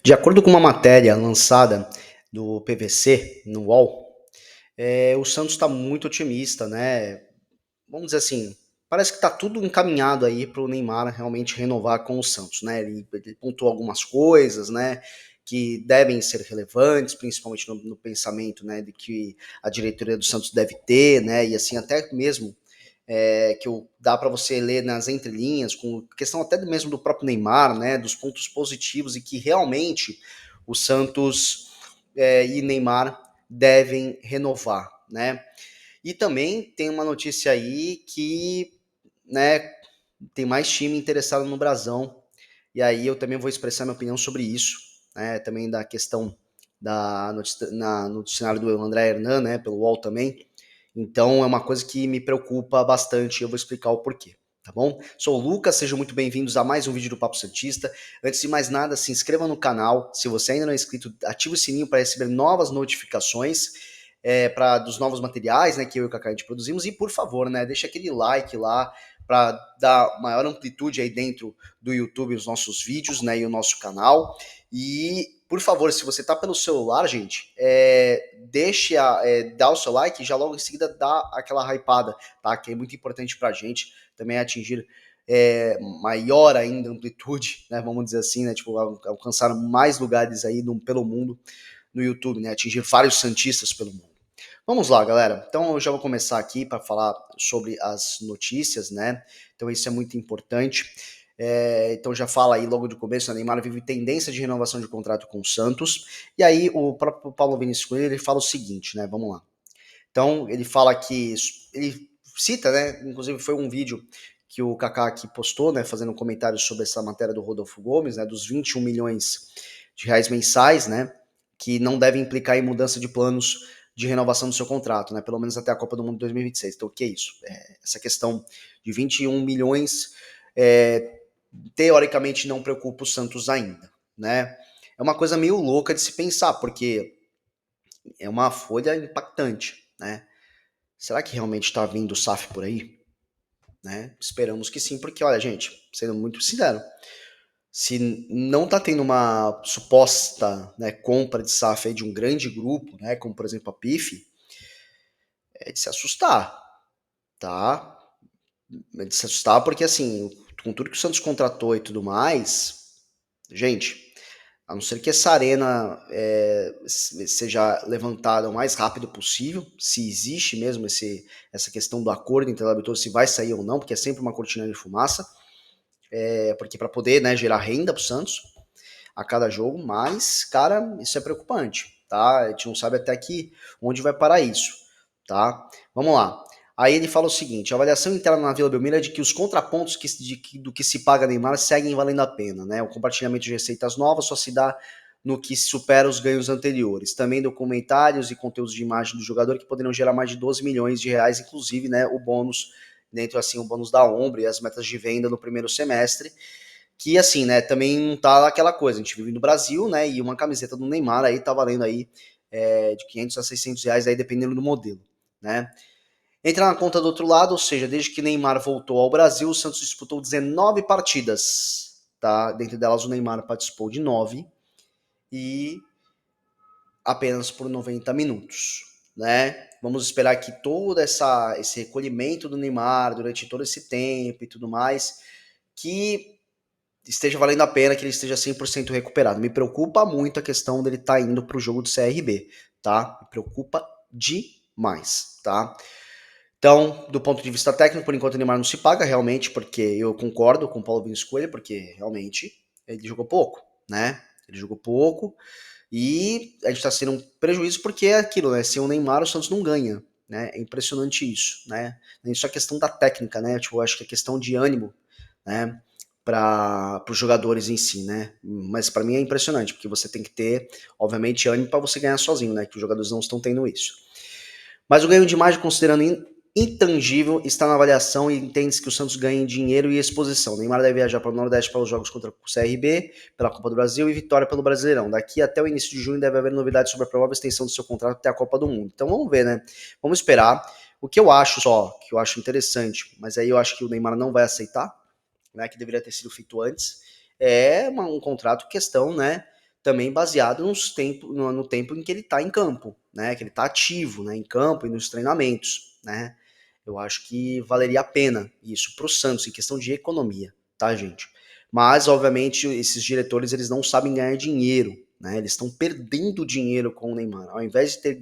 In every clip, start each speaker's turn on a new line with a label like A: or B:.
A: De acordo com uma matéria lançada do PVC no UOL, o Santos está muito otimista, né? Vamos dizer assim, parece que está tudo encaminhado aí para o Neymar realmente renovar com o Santos, né? Ele pontuou algumas coisas, né? Que devem ser relevantes, principalmente no pensamento, né? De que a diretoria do Santos deve ter, né? E assim até mesmo dá para você ler nas entrelinhas, com questão até mesmo do próprio Neymar, né, dos pontos positivos e que realmente o Santos e Neymar devem renovar, né? E também tem uma notícia aí que, né, tem mais time interessado no Brasão, e aí eu também vou expressar minha opinião sobre isso, né, também da questão no dicionário do André Hernan, né, pelo UOL também, então é uma coisa que me preocupa bastante e eu vou explicar o porquê. Tá bom? Sou o Lucas, sejam muito bem-vindos a mais um vídeo do Papo Santista. Antes de mais nada, se inscreva no canal. Se você ainda não é inscrito, ative o sininho para receber novas notificações dos novos materiais, né, que eu e o Kaká a gente produzimos. E por favor, né, deixa aquele like lá para dar maior amplitude aí dentro do YouTube os nossos vídeos, né, e o nosso canal. E por favor, se você tá pelo celular, gente, dá o seu like e já logo em seguida dá aquela hypada, tá? Que é muito importante pra gente também atingir maior ainda amplitude, né? Vamos dizer assim, né? Tipo, alcançar mais lugares aí pelo mundo no YouTube, né? Atingir vários santistas pelo mundo. Vamos lá, galera. Então eu já vou começar aqui para falar sobre as notícias, né? Então isso é muito importante. Então já fala aí logo de começo, a Neymar vive tendência de renovação de contrato com o Santos. E aí o próprio Paulo Vinícius Coelho, ele fala o seguinte, né? Vamos lá. Então ele fala que ele cita, né? Inclusive foi um vídeo que o Kaká aqui postou, né? Fazendo um comentário sobre essa matéria do Rodolfo Gomes, né? Dos 21 milhões de reais mensais, né? Que não devem implicar em mudança de planos de renovação do seu contrato, né? Pelo menos até a Copa do Mundo de 2026. Então o que é isso? Essa questão de 21 milhões teoricamente não preocupa o Santos ainda, né? É uma coisa meio louca de se pensar, porque é uma folha impactante, né? Será que realmente está vindo o SAF por aí? Né? Esperamos que sim, porque olha, gente, sendo muito sincero, se não está tendo uma suposta, né, compra de SAF aí de um grande grupo, né, como por exemplo a PIF, é de se assustar, tá? É de se assustar porque assim, com tudo que o Santos contratou e tudo mais, gente, a não ser que essa arena seja levantada o mais rápido possível, se existe mesmo essa questão do acordo entre eleitores, se vai sair ou não, porque é sempre uma cortina de fumaça, porque para poder, né, gerar renda para o Santos a cada jogo, mas, cara, isso é preocupante, tá? A gente não sabe até aqui onde vai parar isso, tá? Vamos lá. Aí ele fala o seguinte: a avaliação interna na Vila Belmiro é de que os contrapontos do que se paga Neymar seguem valendo a pena, né? O compartilhamento de receitas novas só se dá no que supera os ganhos anteriores. Também documentários e conteúdos de imagem do jogador que poderiam gerar mais de 12 milhões de reais, inclusive, né, o bônus, dentro assim, o bônus da Ombro e as metas de venda no primeiro semestre, que assim, né, também não tá aquela coisa, a gente vive no Brasil, né, e uma camiseta do Neymar aí tá valendo aí de 500 a 600 reais aí, dependendo do modelo, né. Entra na conta do outro lado, ou seja, desde que Neymar voltou ao Brasil, o Santos disputou 19 partidas, tá, dentre delas o Neymar participou de 9 e apenas por 90 minutos, né. Vamos esperar que todo esse recolhimento do Neymar durante todo esse tempo e tudo mais, que esteja valendo a pena, que ele esteja 100% recuperado. Me preocupa muito a questão dele estar indo para o jogo do CRB, tá? Me preocupa demais, tá? Então, do ponto de vista técnico, por enquanto o Neymar não se paga realmente, porque eu concordo com o Paulo Vinícius Coelho, porque realmente ele jogou pouco, né? Ele jogou pouco e a gente está sendo um prejuízo porque é aquilo, né? Sem o Neymar o Santos não ganha, né? É impressionante isso, né? Nem só a questão da técnica, né? Tipo, eu acho que é questão de ânimo, né? Para os jogadores em si, né? Mas para mim é impressionante, porque você tem que ter, obviamente, ânimo para você ganhar sozinho, né? Que os jogadores não estão tendo isso. Mas o ganho de imagem, considerando intangível, está na avaliação e entende-se que o Santos ganha em dinheiro e exposição. Neymar deve viajar para o Nordeste para os jogos contra o CRB, pela Copa do Brasil e Vitória pelo Brasileirão. Daqui até o início de junho deve haver novidades sobre a provável extensão do seu contrato até a Copa do Mundo. Então vamos ver, né? Vamos esperar. O que eu acho que eu acho interessante, mas aí eu acho que o Neymar não vai aceitar, né, que deveria ter sido feito antes, um contrato questão, né, também baseado no tempo em que ele está em campo, né? Que ele está ativo, né? Em campo e nos treinamentos, né? Eu acho que valeria a pena isso para o Santos em questão de economia, tá, gente? Mas obviamente esses diretores eles não sabem ganhar dinheiro, né? Eles estão perdendo dinheiro com o Neymar. Ao invés de ter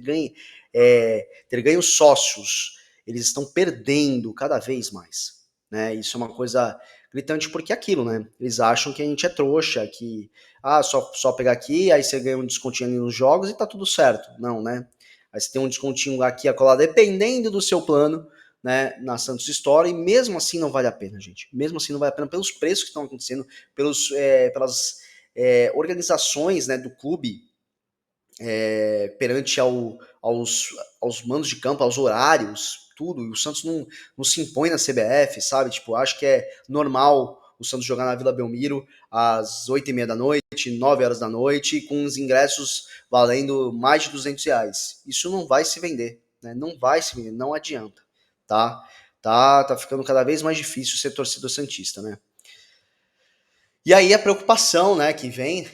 A: ganho sócios, eles estão perdendo cada vez mais, né? Isso é uma coisa gritante porque é aquilo, né? Eles acham que a gente é trouxa, que só pegar aqui, aí você ganha um descontinho ali nos jogos e tá tudo certo. Não, né? Aí você tem um descontinho aqui a colar, dependendo do seu plano, né, na Santos Store, e mesmo assim não vale a pena, gente. Mesmo assim não vale a pena pelos preços que estão acontecendo, pelas organizações, né, do clube perante aos mandos de campo, aos horários, tudo. E o Santos não se impõe na CBF, sabe? Tipo, acho que é normal o Santos jogar na Vila Belmiro às 8h30 da noite, 9 horas da noite, com os ingressos valendo mais de R$ 200. Isso não vai se vender, né? Não vai se vender, não adianta, tá? Tá ficando cada vez mais difícil ser torcedor santista, né? E aí a preocupação, né, que vem,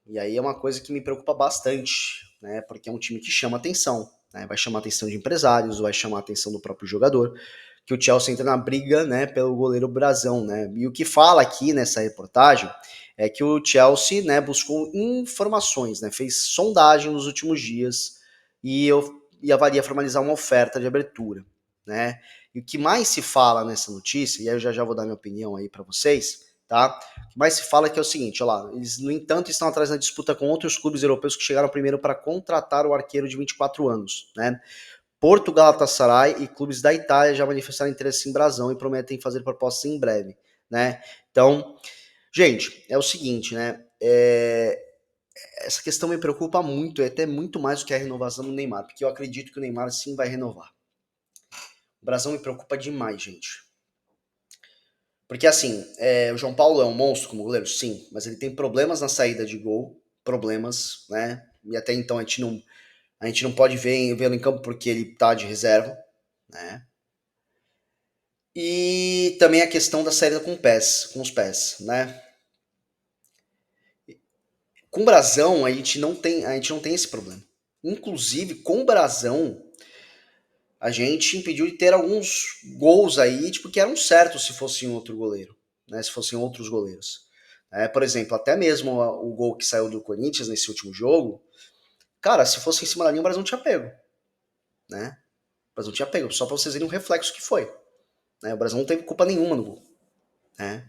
A: e aí é uma coisa que me preocupa bastante, né? Porque é um time que chama atenção, né? Vai chamar atenção de empresários, vai chamar atenção do próprio jogador, que o Chelsea entra na briga, né, pelo goleiro Brazão, né? E o que fala aqui nessa reportagem é que o Chelsea, né, buscou informações, né? Fez sondagem nos últimos dias e avalia formalizar uma oferta de abertura, né? E o que mais se fala nessa notícia, e aí eu já vou dar minha opinião aí para vocês, tá? O que mais se fala é que é o seguinte, olha lá, eles, no entanto, estão atrás na disputa com outros clubes europeus que chegaram primeiro para contratar o arqueiro de 24 anos, né? Porto, Galatasaray e clubes da Itália já manifestaram interesse em Brasão e prometem fazer propostas em breve, né? Então, gente, é o seguinte, né? Essa questão me preocupa muito, e até muito mais do que a renovação do Neymar, porque eu acredito que o Neymar sim vai renovar. O Brasão me preocupa demais, gente. Porque assim, o João Paulo é um monstro como goleiro, sim, mas ele tem problemas na saída de gol, problemas, né? E até então a gente não pode vê-lo em campo porque ele tá de reserva, né? E também a questão da saída com os pés, né? Com o Brasão a gente não tem esse problema. Inclusive com o Brasão a gente impediu de ter alguns gols aí, tipo, que eram certos se fosse outro goleiro, né? Se fossem outros goleiros. Por exemplo, até mesmo o gol que saiu do Corinthians nesse último jogo, cara, se fosse em cima da linha, o Brasil não tinha pego, né? O Brasil não tinha pego, só pra vocês verem o reflexo que foi. Né? O Brasil não teve culpa nenhuma no gol, né?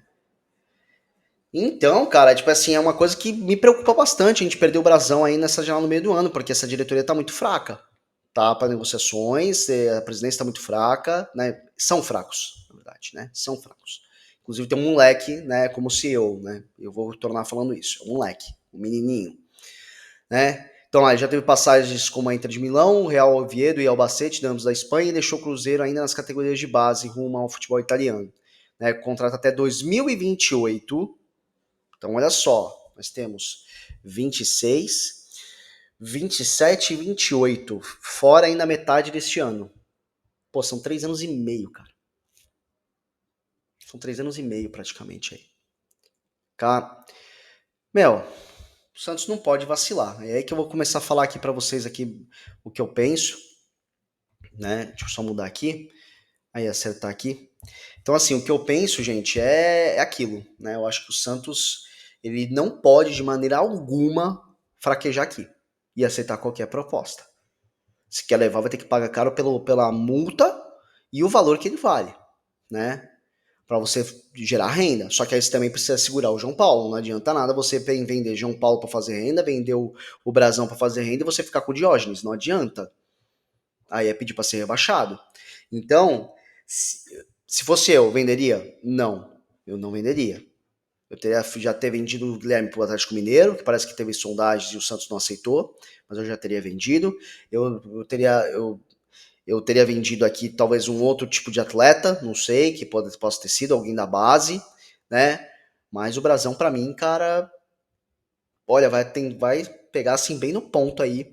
A: Então, cara, tipo assim, é uma coisa que me preocupa bastante a gente perder o Brasão aí nessa janela no meio do ano, porque essa diretoria tá muito fraca, tá? Para negociações, a presidência tá muito fraca, né? São fracos, na verdade, né? São fracos. Inclusive tem um moleque, né, como CEO, né? Eu vou tornar falando isso, é um moleque, um menininho, né? Então lá, ele já teve passagens como a Inter de Milão, Real Oviedo e Albacete, ambos da Espanha, e deixou o Cruzeiro ainda nas categorias de base rumo ao futebol italiano. Né? Contrato até 2028. Então, olha só, nós temos 26, 27 e 28, fora ainda metade deste ano. Pô, são 3 anos e meio, cara. São 3 anos e meio praticamente aí. Cara, meu, o Santos não pode vacilar. É aí que eu vou começar a falar aqui pra vocês aqui o que eu penso, né? Deixa eu só mudar aqui, aí acertar aqui. Então, assim, o que eu penso, gente, é aquilo, né? Eu acho que o Santos, ele não pode de maneira alguma fraquejar aqui e aceitar qualquer proposta. Se quer levar, vai ter que pagar caro pela multa e o valor que ele vale, né? Para você gerar renda. Só que aí você também precisa segurar o João Paulo. Não adianta nada você vender João Paulo para fazer renda, vender o Brasão para fazer renda e você ficar com o Diógenes. Não adianta. Aí é pedir para ser rebaixado. Então, se fosse eu, venderia? Não, eu não venderia. Eu teria já ter vendido o Guilherme para o Atlético Mineiro, que parece que teve sondagens e o Santos não aceitou, mas eu já teria vendido. Eu teria vendido aqui talvez um outro tipo de atleta, não sei, que possa ter sido alguém da base, né? Mas o Brasão, para mim, cara, olha, vai pegar assim bem no ponto aí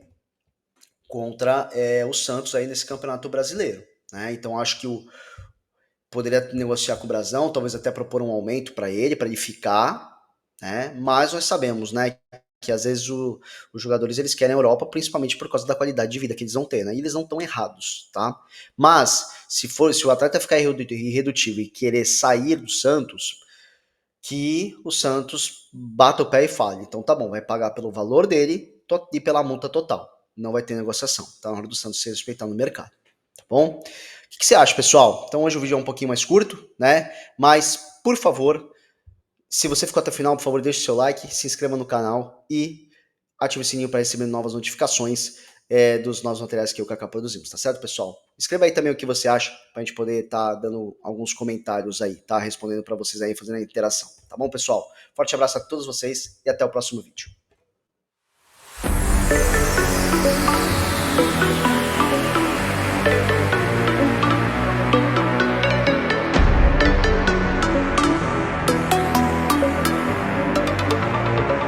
A: contra o Santos aí nesse Campeonato Brasileiro, né? Então acho que poderia negociar com o Brasão, talvez até propor um aumento para ele ficar, né? Mas nós sabemos, né, Que às vezes os jogadores eles querem a Europa principalmente por causa da qualidade de vida que eles vão ter, né? E eles não estão errados, tá? Mas se o atleta ficar irredutível e querer sair do Santos, que o Santos bata o pé e fale. Então tá bom, vai pagar pelo valor dele e pela multa total. Não vai ter negociação. Tá na hora do Santos se respeitar no mercado. Tá bom? O que você acha, pessoal? Então hoje o vídeo é um pouquinho mais curto, né? Mas, por favor, se você ficou até o final, por favor, deixe o seu like, se inscreva no canal e ative o sininho para receber novas notificações dos novos materiais que eu e o Kaká produzimos, tá certo, pessoal? Escreva aí também o que você acha, pra gente poder estar dando alguns comentários aí, tá? Respondendo para vocês aí, fazendo a interação, tá bom, pessoal? Forte abraço a todos vocês e até o próximo vídeo.